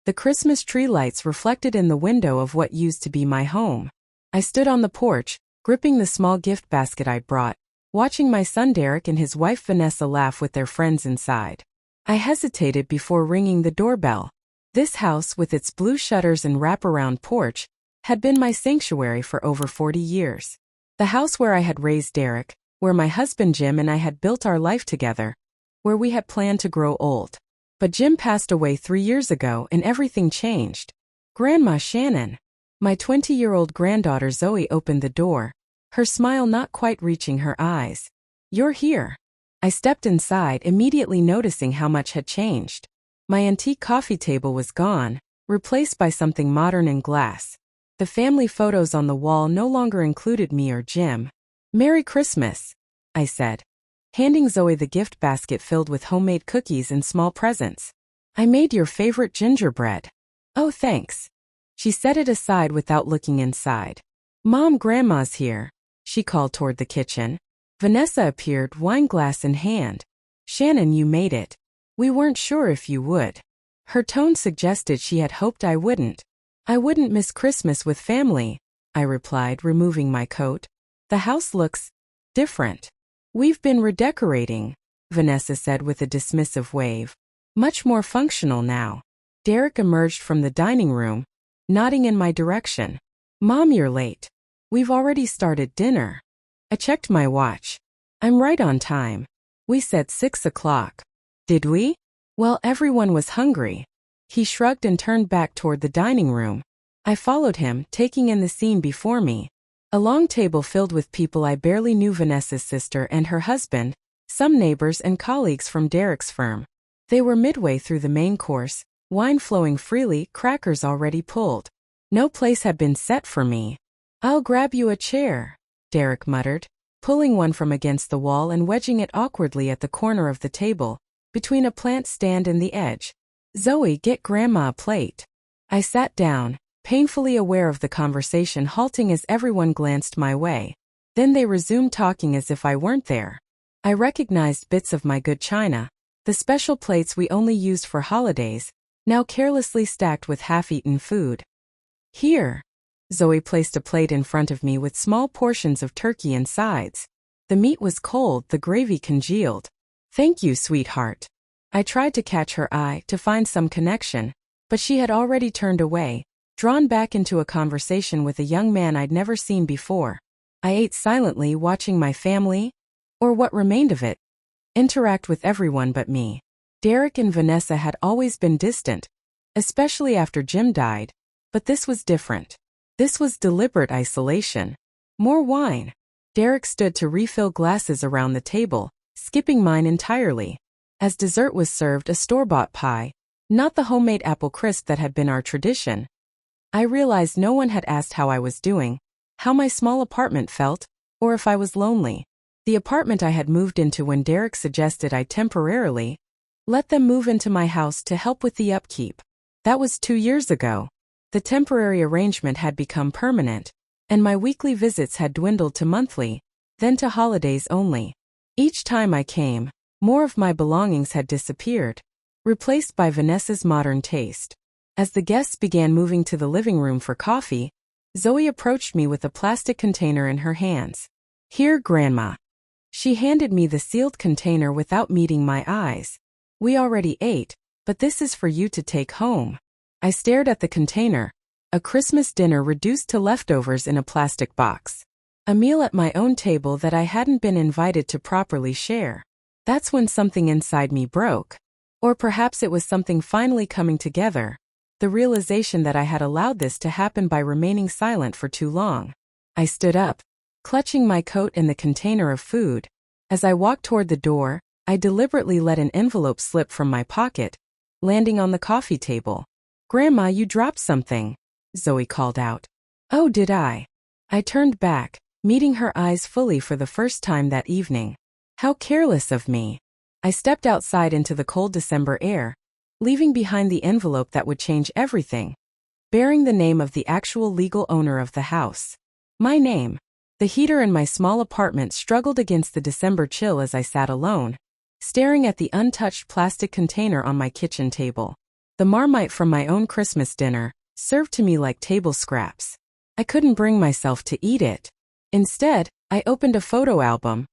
The Christmas tree lights reflected in the window of what used to be my home. I stood on the porch, gripping the small gift basket I'd brought, watching my son Derek and his wife Vanessa laugh with their friends inside. I hesitated before ringing the doorbell. This house, with its blue shutters and wraparound porch, had been my sanctuary for over 40 years. The house where I had raised Derek, where my husband Jim and I had built our life together, where we had planned to grow old. But Jim passed away 3 years ago and everything changed. Grandma Shannon. My 20-year-old granddaughter Zoe opened the door, her smile not quite reaching her eyes. "You're here." I stepped inside, immediately noticing how much had changed. My antique coffee table was gone, replaced by something modern and glass. The family photos on the wall no longer included me or Jim. "Merry Christmas," I said, handing Zoe the gift basket filled with homemade cookies and small presents. "I made your favorite gingerbread." "Oh, thanks." She set it aside without looking inside. "Mom, Grandma's here," she called toward the kitchen. Vanessa appeared, wine glass in hand. "Shannon, you made it. We weren't sure if you would." Her tone suggested she had hoped I wouldn't. "I wouldn't miss Christmas with family," I replied, removing my coat. "The house looks different." "We've been redecorating," Vanessa said with a dismissive wave. "Much more functional now." Derek emerged from the dining room, nodding in my direction. "Mom, you're late. We've already started dinner." I checked my watch. "I'm right on time. We said 6 o'clock. "Did we?" "Well, everyone was hungry." He shrugged and turned back toward the dining room. I followed him, taking in the scene before me. A long table filled with people I barely knew, Vanessa's sister and her husband, some neighbors and colleagues from Derek's firm. They were midway through the main course, wine flowing freely, crackers already pulled. No place had been set for me. "I'll grab you a chair," Derek muttered, pulling one from against the wall and wedging it awkwardly at the corner of the table, between a plant stand and the edge. "Zoe, get Grandma a plate." I sat down, painfully aware of the conversation halting as everyone glanced my way. Then they resumed talking as if I weren't there. I recognized bits of my good china, the special plates we only used for holidays, now carelessly stacked with half-eaten food. "Here." Zoe placed a plate in front of me with small portions of turkey and sides. The meat was cold, the gravy congealed. "Thank you, sweetheart." I tried to catch her eye, to find some connection, but she had already turned away, drawn back into a conversation with a young man I'd never seen before. I ate silently, watching my family, or what remained of it, interact with everyone but me. Derek and Vanessa had always been distant, especially after Jim died, but this was different. This was deliberate isolation. More wine. Derek stood to refill glasses around the table, skipping mine entirely. As dessert was served, a store-bought pie, not the homemade apple crisp that had been our tradition. I realized no one had asked how I was doing, how my small apartment felt, or if I was lonely. The apartment I had moved into when Derek suggested I temporarily let them move into my house to help with the upkeep. That was 2 years ago. The temporary arrangement had become permanent, and my weekly visits had dwindled to monthly, then to holidays only. Each time I came, more of my belongings had disappeared, replaced by Vanessa's modern taste. As the guests began moving to the living room for coffee, Zoe approached me with a plastic container in her hands. "Here, Grandma." She handed me the sealed container without meeting my eyes. "We already ate, but this is for you to take home." I stared at the container, a Christmas dinner reduced to leftovers in a plastic box. A meal at my own table that I hadn't been invited to properly share. That's when something inside me broke. Or perhaps it was something finally coming together, the realization that I had allowed this to happen by remaining silent for too long. I stood up, clutching my coat and the container of food. As I walked toward the door, I deliberately let an envelope slip from my pocket, landing on the coffee table. "Grandma, you dropped something," Zoe called out. "Oh, did I?" I turned back, meeting her eyes fully for the first time that evening. How careless of me. I stepped outside into the cold December air, leaving behind the envelope that would change everything, bearing the name of the actual legal owner of the house. My name. The heater in my small apartment struggled against the December chill as I sat alone, staring at the untouched plastic container on my kitchen table. the marmite from my own Christmas dinner, served to me like table scraps. I couldn't bring myself to eat it. Instead, I opened a photo album,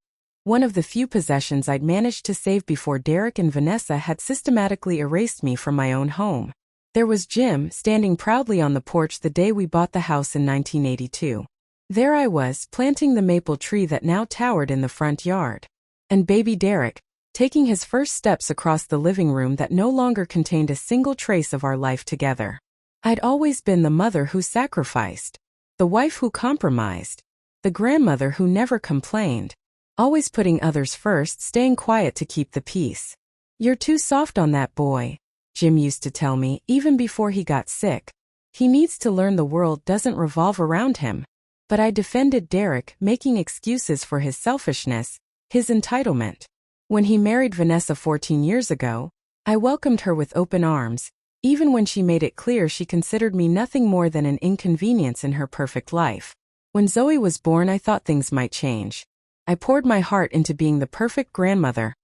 one of the few possessions I'd managed to save before Derek and Vanessa had systematically erased me from my own home. There was Jim, standing proudly on the porch the day we bought the house in 1982. There I was, planting the maple tree that now towered in the front yard. And baby Derek, taking his first steps across the living room that no longer contained a single trace of our life together. I'd always been the mother who sacrificed, the wife who compromised, the grandmother who never complained, always putting others first, staying quiet to keep the peace. "You're too soft on that boy," Jim used to tell me, even before he got sick. "He needs to learn the world doesn't revolve around him." But I defended Derek, making excuses for his selfishness, his entitlement. When he married Vanessa 14 years ago, I welcomed her with open arms, even when she made it clear she considered me nothing more than an inconvenience in her perfect life. When Zoe was born, I thought things might change. I poured my heart into being the perfect grandmother,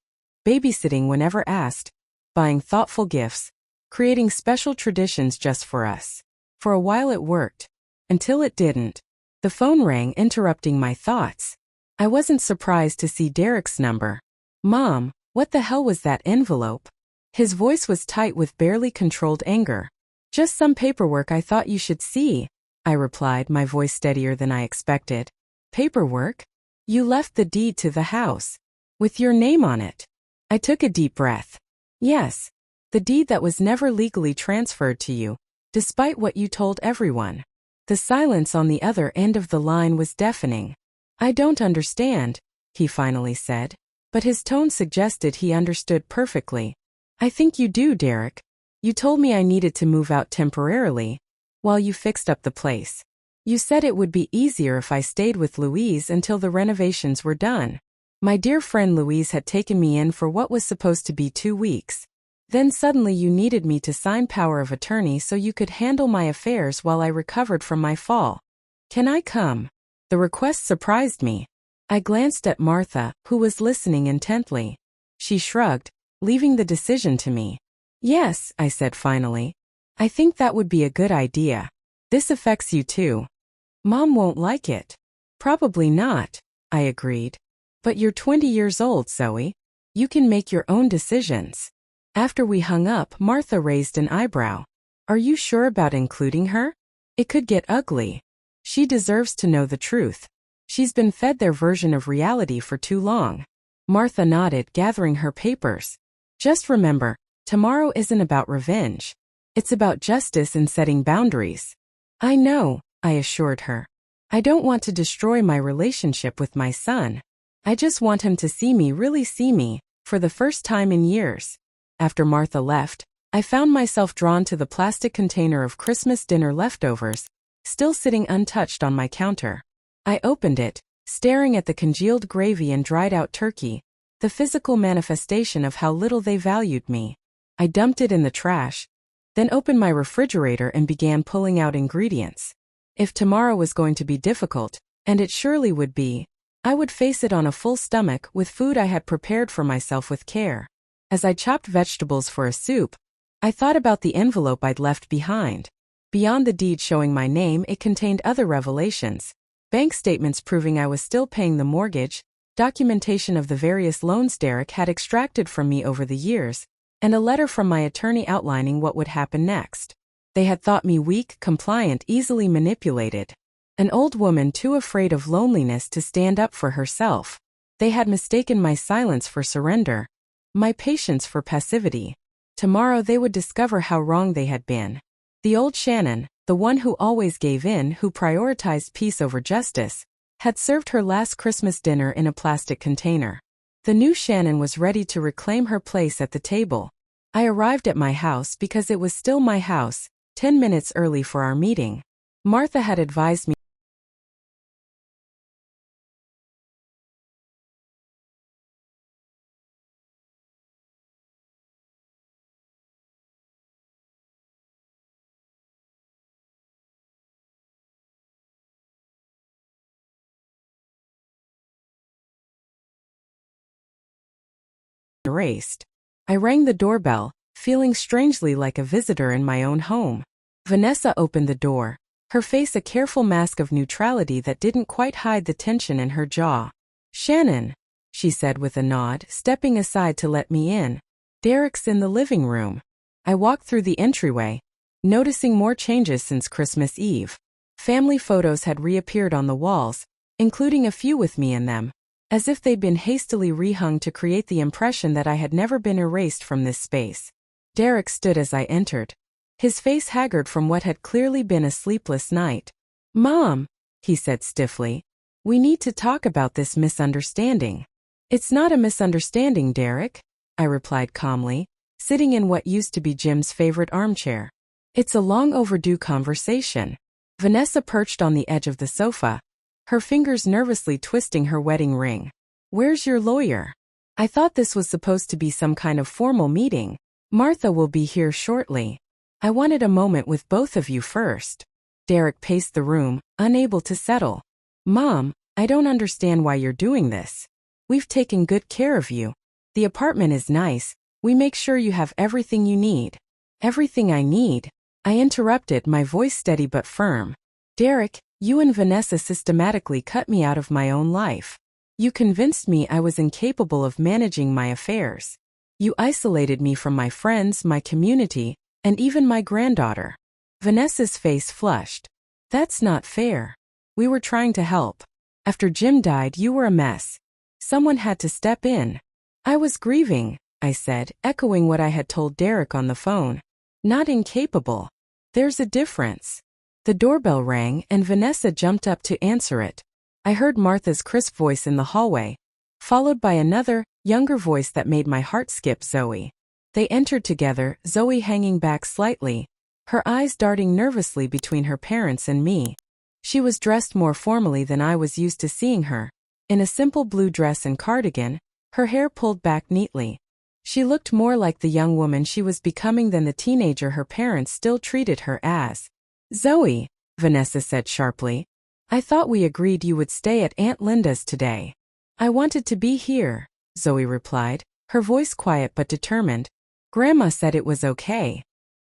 babysitting whenever asked, buying thoughtful gifts, creating special traditions just for us. For a while it worked. Until it didn't. The phone rang, interrupting my thoughts. I wasn't surprised to see Derek's number. "Mom, what the hell was that envelope?" His voice was tight with barely controlled anger. "Just some paperwork I thought you should see," I replied, my voice steadier than I expected. "Paperwork? You left the deed to the house. With your name on it." I took a deep breath. "Yes. The deed that was never legally transferred to you, despite what you told everyone." The silence on the other end of the line was deafening. "I don't understand," he finally said, but his tone suggested he understood perfectly. "I think you do, Derek. You told me I needed to move out temporarily, while you fixed up the place. You said it would be easier if I stayed with Louise until the renovations were done. My dear friend Louise had taken me in for what was supposed to be 2 weeks. Then suddenly you needed me to sign power of attorney so you could handle my affairs while I recovered from my fall. Can I come?" The request surprised me. I glanced at Martha, who was listening intently. She shrugged, leaving the decision to me. "Yes," I said finally. "I think that would be a good idea. This affects you too." "Mom won't like it." "Probably not," I agreed. "But you're 20 years old, Zoe. You can make your own decisions." After we hung up, Martha raised an eyebrow. "Are you sure about including her? It could get ugly. She deserves to know the truth. She's been fed their version of reality for too long." Martha nodded, gathering her papers. "Just remember, tomorrow isn't about revenge. It's about justice and setting boundaries." "I know," I assured her. "I don't want to destroy my relationship with my son. I just want him to see me, really see me, for the first time in years." After Martha left, I found myself drawn to the plastic container of Christmas dinner leftovers, still sitting untouched on my counter. I opened it, staring at the congealed gravy and dried-out turkey, the physical manifestation of how little they valued me. I dumped it in the trash, then opened my refrigerator and began pulling out ingredients. If tomorrow was going to be difficult, and it surely would be, I would face it on a full stomach with food I had prepared for myself with care. As I chopped vegetables for a soup, I thought about the envelope I'd left behind. Beyond the deed showing my name, it contained other revelations. Bank statements proving I was still paying the mortgage, documentation of the various loans Derek had extracted from me over the years, and a letter from my attorney outlining what would happen next. They had thought me weak, compliant, easily manipulated. An old woman too afraid of loneliness to stand up for herself. They had mistaken my silence for surrender, my patience for passivity. Tomorrow they would discover how wrong they had been. The old Shannon, the one who always gave in, who prioritized peace over justice, had served her last Christmas dinner in a plastic container. The new Shannon was ready to reclaim her place at the table. I arrived at my house because it was still my house, 10 minutes early for our meeting. Martha had advised me erased. I rang the doorbell, feeling strangely like a visitor in my own home. Vanessa opened the door, her face a careful mask of neutrality that didn't quite hide the tension in her jaw. "Shannon," she said with a nod, stepping aside to let me in. "Derek's in the living room." I walked through the entryway, noticing more changes since Christmas Eve. Family photos had reappeared on the walls, including a few with me in them, as if they'd been hastily rehung to create the impression that I had never been erased from this space. Derek stood as I entered, his face haggard from what had clearly been a sleepless night. "Mom," he said stiffly, "we need to talk about this misunderstanding." "It's not a misunderstanding, Derek," I replied calmly, sitting in what used to be Jim's favorite armchair. "It's a long overdue conversation." Vanessa perched on the edge of the sofa, her fingers nervously twisting her wedding ring. "Where's your lawyer? I thought this was supposed to be some kind of formal meeting. Martha will be here shortly. I wanted a moment with both of you first." Derek paced the room, unable to settle. "Mom, I don't understand why you're doing this. We've taken good care of you. The apartment is nice. We make sure you have everything you need." "Everything I need?" I interrupted, my voice steady but firm. "Derek, you and Vanessa systematically cut me out of my own life. You convinced me I was incapable of managing my affairs. You isolated me from my friends, my community, and even my granddaughter." Vanessa's face flushed. "That's not fair. We were trying to help. After Jim died, you were a mess. Someone had to step in." "I was grieving," I said, echoing what I had told Derek on the phone. "Not incapable. There's a difference." The doorbell rang and Vanessa jumped up to answer it. I heard Martha's crisp voice in the hallway, followed by another, younger voice that made my heart skip. "Zoe." They entered together, Zoe hanging back slightly, her eyes darting nervously between her parents and me. She was dressed more formally than I was used to seeing her, in a simple blue dress and cardigan, her hair pulled back neatly. She looked more like the young woman she was becoming than the teenager her parents still treated her as. "Zoe," Vanessa said sharply, "I thought we agreed you would stay at Aunt Linda's today." "I wanted to be here," Zoe replied, her voice quiet but determined. "Grandma said it was okay."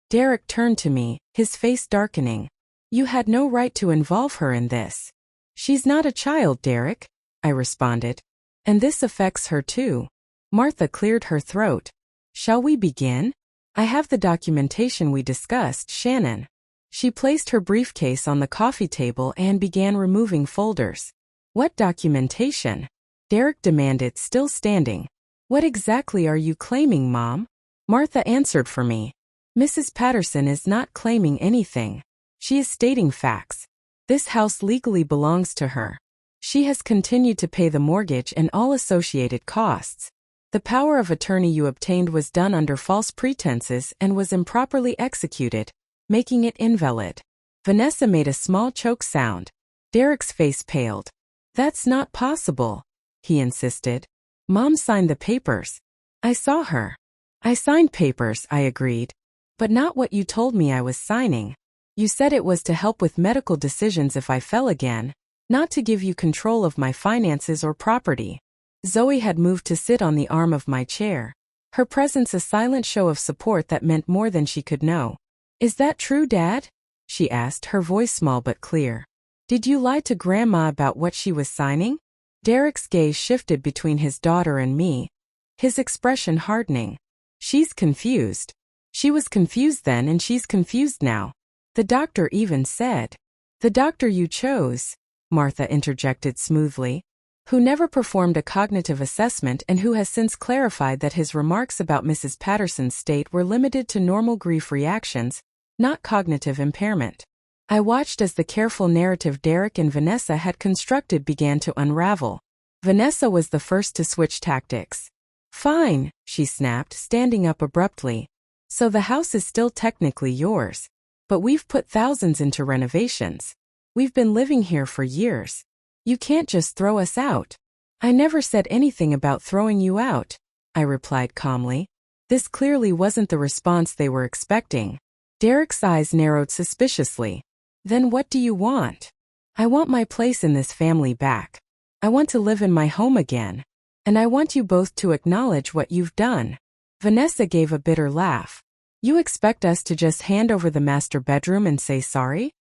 Derek turned to me, his face darkening. "You had no right to involve her in this." "She's not a child, Derek," I responded. "And this affects her too." Martha cleared her throat. "Shall we begin? I have the documentation we discussed, Shannon." She placed her briefcase on the coffee table and began removing folders. "What documentation?" Derek demanded, still standing. "What exactly are you claiming, Mom?" Martha answered for me. "Mrs. Patterson is not claiming anything. She is stating facts. This house legally belongs to her. She has continued to pay the mortgage and all associated costs. The power of attorney you obtained was done under false pretenses and was improperly executed, making it invalid." Vanessa made a small choke sound. Derek's face paled. "That's not possible," he insisted. "Mom signed the papers. I saw her." "I signed papers," I agreed. "But not what you told me I was signing. You said it was to help with medical decisions if I fell again, not to give you control of my finances or property." Zoe had moved to sit on the arm of my chair, her presence a silent show of support that meant more than she could know. "Is that true, Dad?" she asked, her voice small but clear. "Did you lie to Grandma about what she was signing?" Derek's gaze shifted between his daughter and me, his expression hardening. "She's confused. She was confused then and she's confused now. The doctor even said." "The doctor you chose," Martha interjected smoothly, "who never performed a cognitive assessment and who has since clarified that his remarks about Mrs. Patterson's state were limited to normal grief reactions, not cognitive impairment." I watched as the careful narrative Derek and Vanessa had constructed began to unravel. Vanessa was the first to switch tactics. "Fine," she snapped, standing up abruptly. "So the house is still technically yours. But we've put thousands into renovations. We've been living here for years. You can't just throw us out." "I never said anything about throwing you out," I replied calmly. This clearly wasn't the response they were expecting. Derek's eyes narrowed suspiciously. "Then what do you want?" "I want my place in this family back. I want to live in my home again. And I want you both to acknowledge what you've done." Vanessa gave a bitter laugh. You expect us to just hand over the master bedroom and say sorry?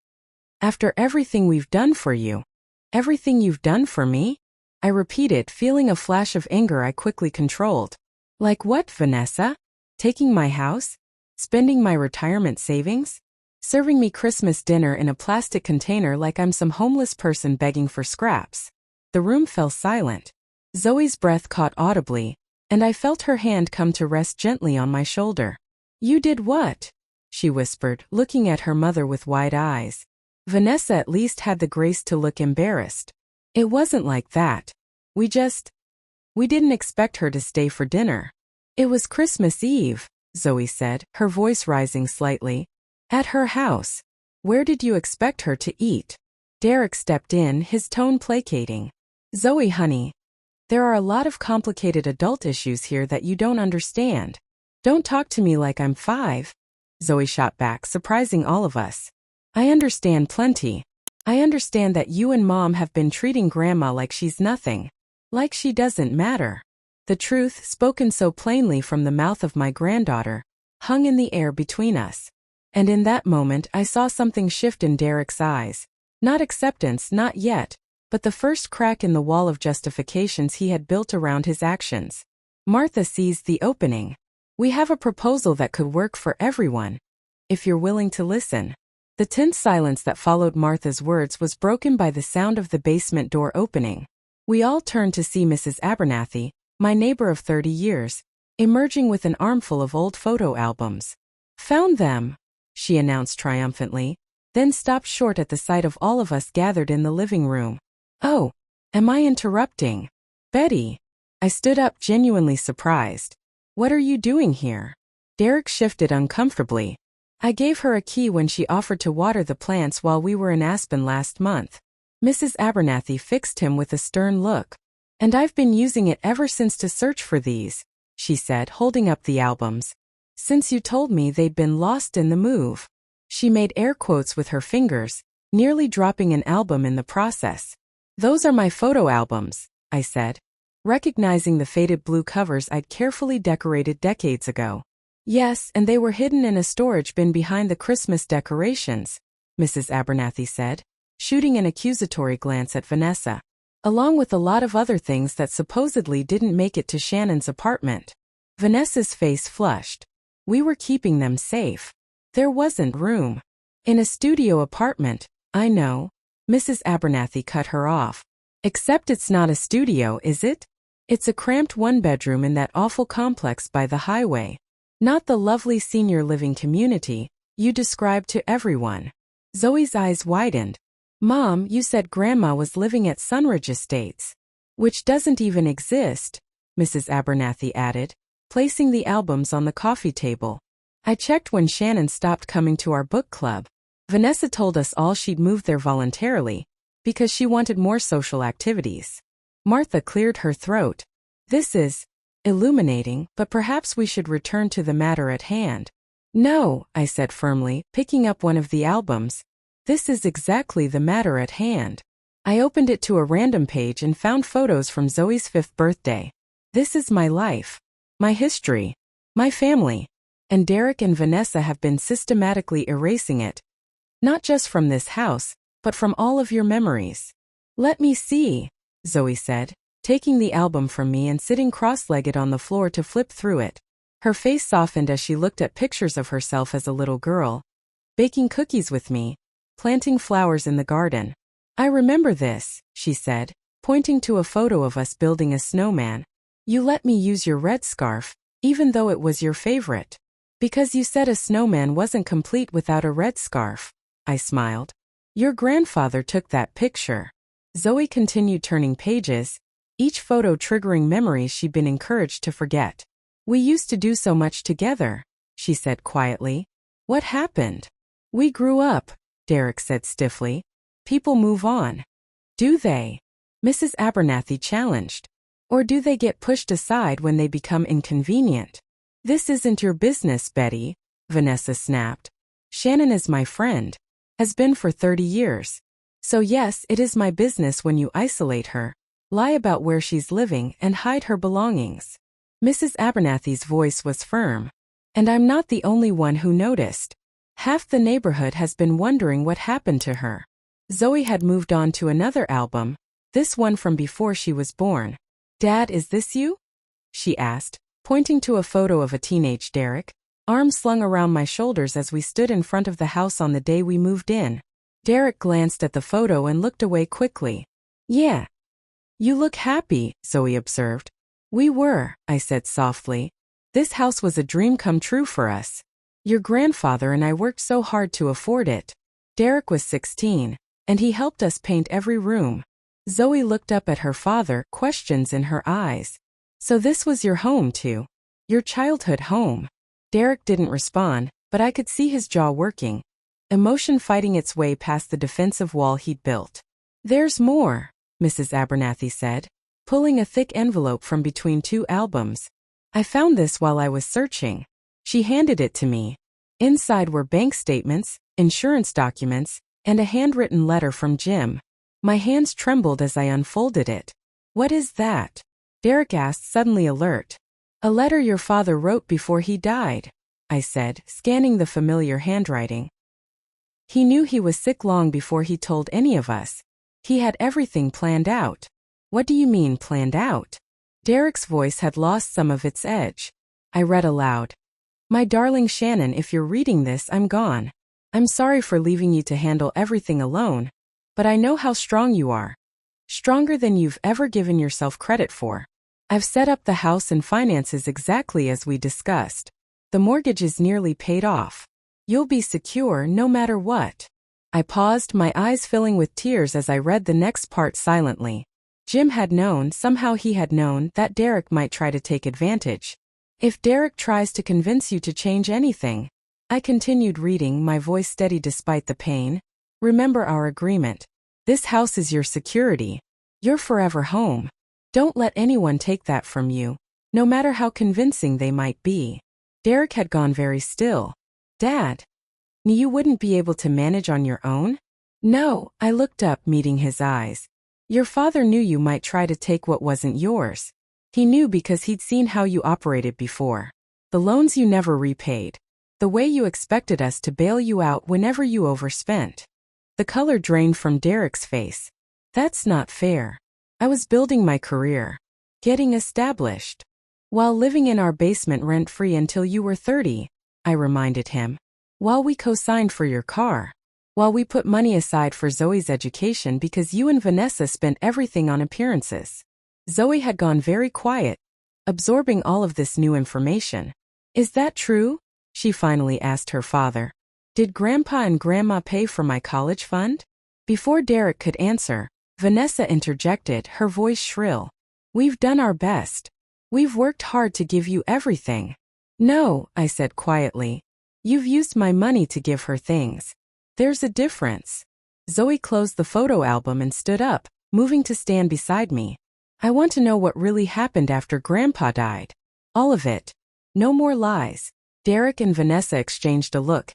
After everything we've done for you? Everything you've done for me? I repeated, feeling a flash of anger I quickly controlled. Like what, Vanessa? Taking my house? Spending my retirement savings? Serving me Christmas dinner in a plastic container like I'm some homeless person begging for scraps? The room fell silent. Zoe's breath caught audibly, and I felt her hand come to rest gently on my shoulder. You did what? She whispered, looking at her mother with wide eyes. Vanessa at least had the grace to look embarrassed. It wasn't like that. We didn't expect her to stay for dinner. It was Christmas Eve, Zoe said, her voice rising slightly. At her house. Where did you expect her to eat? Derek stepped in, his tone placating. Zoe, honey. There are a lot of complicated adult issues here that you don't understand. Don't talk to me like I'm 5. Zoe shot back, surprising all of us. I understand plenty. I understand that you and Mom have been treating Grandma like she's nothing. Like she doesn't matter. The truth, spoken so plainly from the mouth of my granddaughter, hung in the air between us. And in that moment I saw something shift in Derek's eyes. Not acceptance, not yet, but the first crack in the wall of justifications he had built around his actions. Martha seized the opening. We have a proposal that could work for everyone. If you're willing to listen. The tense silence that followed Martha's words was broken by the sound of the basement door opening. We all turned to see Mrs. Abernathy, my neighbor of 30 years, emerging with an armful of old photo albums. Found them, she announced triumphantly, then stopped short at the sight of all of us gathered in the living room. Oh, am I interrupting? Betty. I stood up, genuinely surprised. What are you doing here? Derek shifted uncomfortably. I gave her a key when she offered to water the plants while we were in Aspen last month. Mrs. Abernathy fixed him with a stern look. And I've been using it ever since to search for these, she said, holding up the albums. Since you told me they'd been lost in the move. She made air quotes with her fingers, nearly dropping an album in the process. Those are my photo albums, I said, recognizing the faded blue covers I'd carefully decorated decades ago. Yes, and they were hidden in a storage bin behind the Christmas decorations, Mrs. Abernathy said, shooting an accusatory glance at Vanessa. Along with a lot of other things that supposedly didn't make it to Shannon's apartment. Vanessa's face flushed. We were keeping them safe. There wasn't room. In a studio apartment, I know. Mrs. Abernathy cut her off. Except it's not a studio, is it? It's a cramped one-bedroom in that awful complex by the highway. Not the lovely senior living community you described to everyone. Zoe's eyes widened. Mom, you said Grandma was living at Sunridge Estates. Which doesn't even exist, Mrs. Abernathy added, placing the albums on the coffee table. I checked when Shannon stopped coming to our book club. Vanessa told us all she'd moved there voluntarily, because she wanted more social activities. Martha cleared her throat. This is illuminating, but perhaps we should return to the matter at hand. No, I said firmly, picking up one of the albums. This is exactly the matter at hand. I opened it to a random page and found photos from Zoe's 5th birthday. This is my life. My history. My family. And Derek and Vanessa have been systematically erasing it. Not just from this house, but from all of your memories. Let me see, Zoe said, taking the album from me and sitting cross-legged on the floor to flip through it. Her face softened as she looked at pictures of herself as a little girl. Baking cookies with me. Planting flowers in the garden. I remember this, she said, pointing to a photo of us building a snowman. You let me use your red scarf, even though it was your favorite. Because you said a snowman wasn't complete without a red scarf. I smiled. Your grandfather took that picture. Zoe continued turning pages, each photo triggering memories she'd been encouraged to forget. We used to do so much together, she said quietly. What happened? We grew up, Derek said stiffly. People move on. Do they? Mrs. Abernathy challenged. Or do they get pushed aside when they become inconvenient? This isn't your business, Betty, Vanessa snapped. Shannon is my friend. Has been for 30 years. So yes, it is my business when you isolate her, lie about where she's living and hide her belongings. Mrs. Abernathy's voice was firm. And I'm not the only one who noticed. Half the neighborhood has been wondering what happened to her. Zoe had moved on to another album, this one from before she was born. Dad, is this you? She asked, pointing to a photo of a teenage Derek, arms slung around my shoulders as we stood in front of the house on the day we moved in. Derek glanced at the photo and looked away quickly. Yeah. You look happy, Zoe observed. We were, I said softly. This house was a dream come true for us. Your grandfather and I worked so hard to afford it. Derek was 16, and he helped us paint every room. Zoe looked up at her father, questions in her eyes. So this was your home too? Your childhood home? Derek didn't respond, but I could see his jaw working, emotion fighting its way past the defensive wall he'd built. There's more, Mrs. Abernathy said, pulling a thick envelope from between two albums. I found this while I was searching. She handed it to me. Inside were bank statements, insurance documents, and a handwritten letter from Jim. My hands trembled as I unfolded it. What is that? Derek asked, suddenly alert. A letter your father wrote before he died, I said, scanning the familiar handwriting. He knew he was sick long before he told any of us. He had everything planned out. What do you mean planned out? Derek's voice had lost some of its edge. I read aloud. My darling Shannon, if you're reading this, I'm gone. I'm sorry for leaving you to handle everything alone, but I know how strong you are. Stronger than you've ever given yourself credit for. I've set up the house and finances exactly as we discussed. The mortgage is nearly paid off. You'll be secure no matter what. I paused, my eyes filling with tears as I read the next part silently. Jim had known, somehow he had known, that Derek might try to take advantage. If Derek tries to convince you to change anything. I continued reading, my voice steady despite the pain. Remember our agreement. This house is your security. Your forever home. Don't let anyone take that from you, no matter how convincing they might be. Derek had gone very still. Dad, you wouldn't be able to manage on your own? No, I looked up, meeting his eyes. Your father knew you might try to take what wasn't yours. He knew because he'd seen how you operated before. The loans you never repaid. The way you expected us to bail you out whenever you overspent. The color drained from Derek's face. That's not fair. I was building my career. Getting established. While living in our basement rent-free until you were 30, I reminded him. While we co-signed for your car. While we put money aside for Zoe's education because you and Vanessa spent everything on appearances. Zoe had gone very quiet, absorbing all of this new information. Is that true? She finally asked her father. Did Grandpa and Grandma pay for my college fund? Before Derek could answer, Vanessa interjected, her voice shrill. We've done our best. We've worked hard to give you everything. No, I said quietly. You've used my money to give her things. There's a difference. Zoe closed the photo album and stood up, moving to stand beside me. I want to know what really happened after Grandpa died. All of it. No more lies. Derek and Vanessa exchanged a look.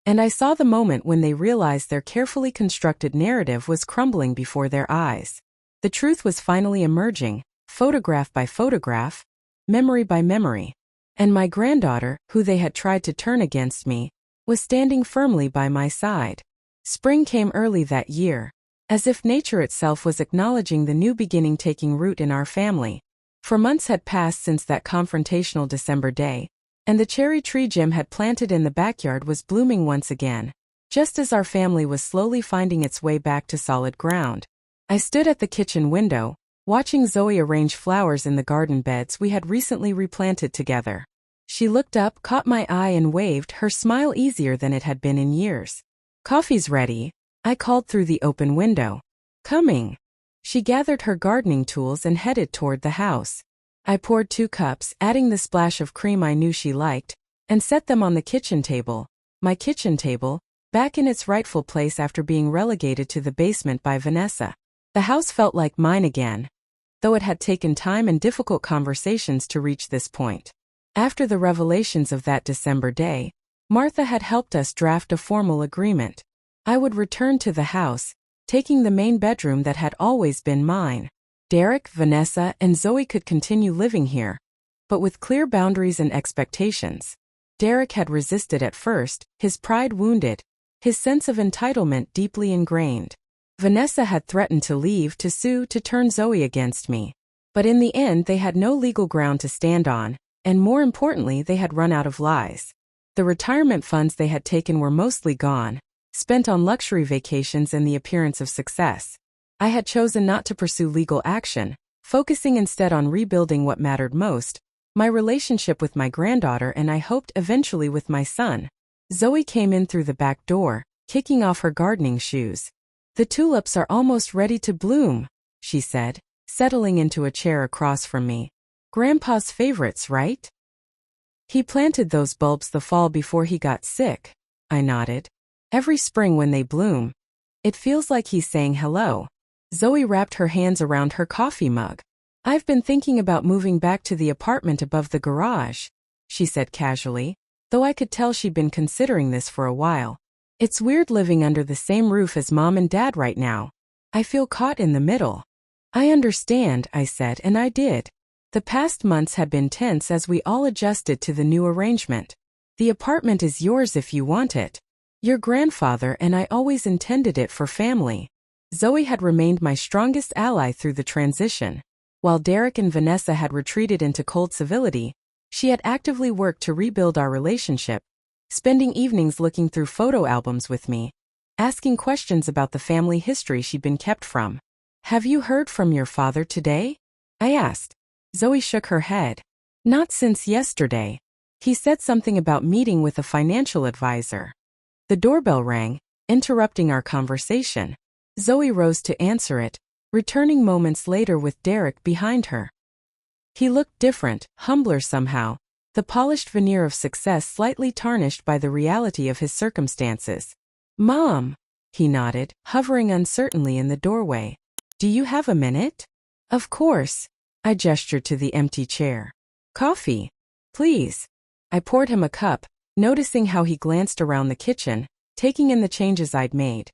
And I saw the moment when they realized their carefully constructed narrative was crumbling before their eyes. The truth was finally emerging, photograph by photograph, memory by memory. And my granddaughter, who they had tried to turn against me, was standing firmly by my side. Spring came early that year, as if nature itself was acknowledging the new beginning taking root in our family. For months had passed since that confrontational December day, and the cherry tree Jim had planted in the backyard was blooming once again, just as our family was slowly finding its way back to solid ground. I stood at the kitchen window, watching Zoe arrange flowers in the garden beds we had recently replanted together. She looked up, caught my eye and waved, her smile easier than it had been in years. Coffee's ready, I called through the open window. Coming. She gathered her gardening tools and headed toward the house. I poured 2 cups, adding the splash of cream I knew she liked, and set them on the kitchen table, my kitchen table, back in its rightful place after being relegated to the basement by Vanessa. The house felt like mine again, though it had taken time and difficult conversations to reach this point. After the revelations of that December day, Martha had helped us draft a formal agreement. I would return to the house, taking the main bedroom that had always been mine. Derek, Vanessa, and Zoe could continue living here, but with clear boundaries and expectations. Derek had resisted at first, his pride wounded, his sense of entitlement deeply ingrained. Vanessa had threatened to leave, to sue, to turn Zoe against me. But in the end they had no legal ground to stand on, and more importantly they had run out of lies. The retirement funds they had taken were mostly gone, spent on luxury vacations and the appearance of success. I had chosen not to pursue legal action, focusing instead on rebuilding what mattered most, my relationship with my granddaughter and I hoped eventually with my son. Zoe came in through the back door, kicking off her gardening shoes. "The tulips are almost ready to bloom," she said, settling into a chair across from me. "Grandpa's favorites, right?" "He planted those bulbs the fall before he got sick," I nodded. "Every spring when they bloom, it feels like he's saying hello." Zoe wrapped her hands around her coffee mug. "I've been thinking about moving back to the apartment above the garage," she said casually, though I could tell she'd been considering this for a while. "It's weird living under the same roof as Mom and Dad right now. I feel caught in the middle." "I understand," I said, and I did. The past months had been tense as we all adjusted to the new arrangement. "The apartment is yours if you want it. Your grandfather and I always intended it for family." Zoe had remained my strongest ally through the transition. While Derek and Vanessa had retreated into cold civility, she had actively worked to rebuild our relationship, spending evenings looking through photo albums with me, asking questions about the family history she'd been kept from. "Have you heard from your father today?" I asked. Zoe shook her head. "Not since yesterday. He said something about meeting with a financial advisor." The doorbell rang, interrupting our conversation. Zoe rose to answer it, returning moments later with Derek behind her. He looked different, humbler somehow, the polished veneer of success slightly tarnished by the reality of his circumstances. "Mom," he nodded, hovering uncertainly in the doorway. "Do you have a minute?" "Of course." I gestured to the empty chair. "Coffee, please." I poured him a cup, noticing how he glanced around the kitchen, taking in the changes I'd made.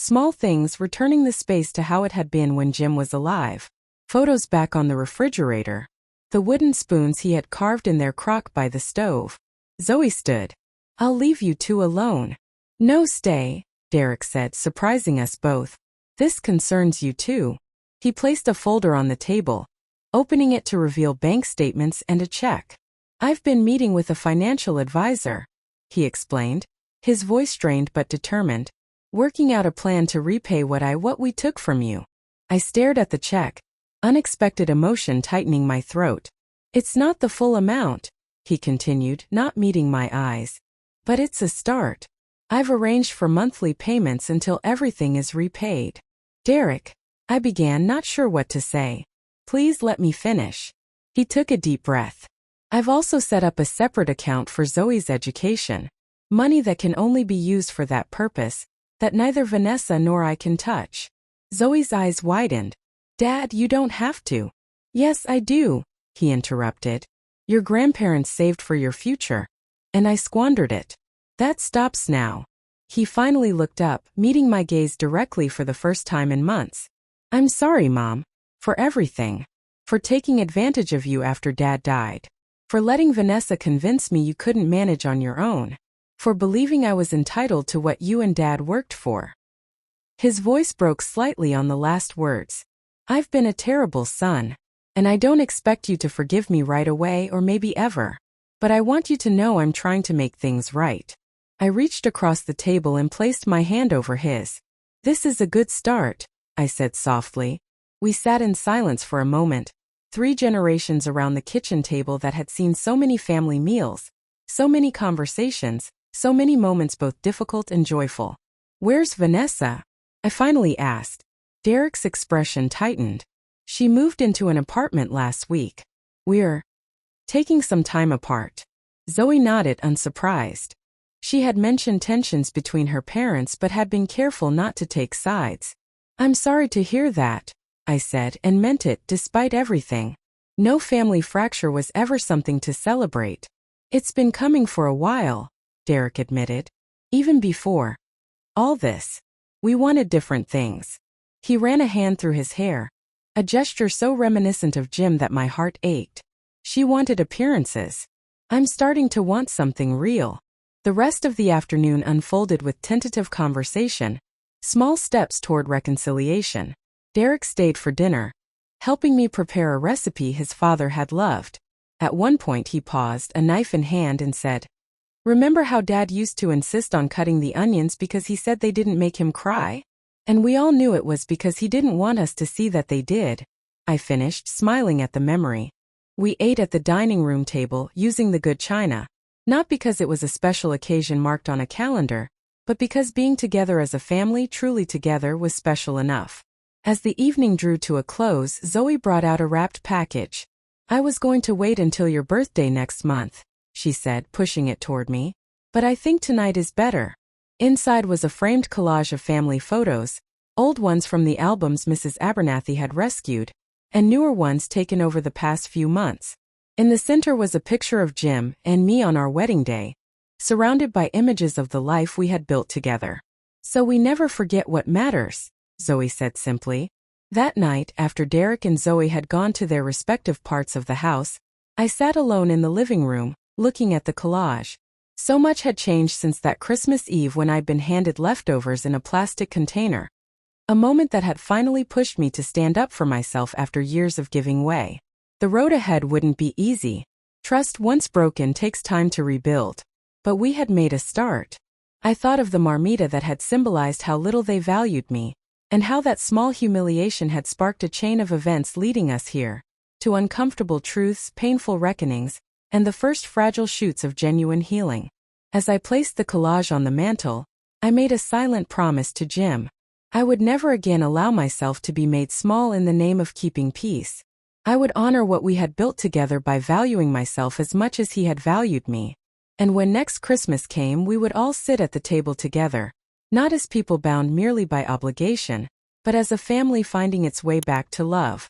Small things, returning the space to how it had been when Jim was alive. Photos back on the refrigerator. The wooden spoons he had carved in their crock by the stove. Zoe stood. "I'll leave you two alone." "No, stay," Derek said, surprising us both. "This concerns you too." He placed a folder on the table, opening it to reveal bank statements and a check. "I've been meeting with a financial advisor," he explained, his voice strained but determined. "Working out a plan to repay what we took from you." I stared at the check, unexpected emotion tightening my throat. "It's not the full amount," he continued, not meeting my eyes. "But it's a start. I've arranged for monthly payments until everything is repaid." "Derek," I began, not sure what to say. "Please let me finish." He took a deep breath. "I've also set up a separate account for Zoe's education. Money that can only be used for that purpose, that neither Vanessa nor I can touch." Zoe's eyes widened. "Dad, you don't have to." "Yes, I do," he interrupted. "Your grandparents saved for your future, and I squandered it. That stops now." He finally looked up, meeting my gaze directly for the first time in months. "I'm sorry, Mom, for everything. For taking advantage of you after Dad died. For letting Vanessa convince me you couldn't manage on your own. For believing I was entitled to what you and Dad worked for." His voice broke slightly on the last words. "I've been a terrible son, and I don't expect you to forgive me right away or maybe ever. But I want you to know I'm trying to make things right." I reached across the table and placed my hand over his. "This is a good start," I said softly. We sat in silence for a moment, 3 generations around the kitchen table that had seen so many family meals, so many conversations, so many moments both difficult and joyful. "Where's Vanessa?" I finally asked. Derek's expression tightened. "She moved into an apartment last week. We're taking some time apart." Zoe nodded, unsurprised. She had mentioned tensions between her parents but had been careful not to take sides. "I'm sorry to hear that," I said, and meant it despite everything. No family fracture was ever something to celebrate. "It's been coming for a while," Derek admitted. "Even before all this. We wanted different things." He ran a hand through his hair, a gesture so reminiscent of Jim that my heart ached. She wanted appearances. I'm starting to want something real. The rest of the afternoon unfolded with tentative conversation, small steps toward reconciliation. Derek stayed for dinner, helping me prepare a recipe his father had loved. At one point he paused, a knife in hand, and said, "Remember how Dad used to insist on cutting the onions because he said they didn't make him cry? And we all knew it was because he didn't want us to see that they did." I finished, smiling at the memory. We ate at the dining room table, using the good china. Not because it was a special occasion marked on a calendar, but because being together as a family, truly together, was special enough. As the evening drew to a close, Zoe brought out a wrapped package. "I was going to wait until your birthday next month," she said, pushing it toward me. "But I think tonight is better." Inside was a framed collage of family photos, old ones from the albums Mrs. Abernathy had rescued, and newer ones taken over the past few months. In the center was a picture of Jim and me on our wedding day, surrounded by images of the life we had built together. "So we never forget what matters," Zoe said simply. That night, after Derek and Zoe had gone to their respective parts of the house, I sat alone in the living room, looking at the collage. So much had changed since that Christmas Eve when I'd been handed leftovers in a plastic container. A moment that had finally pushed me to stand up for myself after years of giving way. The road ahead wouldn't be easy. Trust once broken takes time to rebuild. But we had made a start. I thought of the marmita that had symbolized how little they valued me, and how that small humiliation had sparked a chain of events leading us here, to uncomfortable truths, painful reckonings, and the first fragile shoots of genuine healing. As I placed the collage on the mantel, I made a silent promise to Jim. I would never again allow myself to be made small in the name of keeping peace. I would honor what we had built together by valuing myself as much as he had valued me. And when next Christmas came, we would all sit at the table together, not as people bound merely by obligation, but as a family finding its way back to love.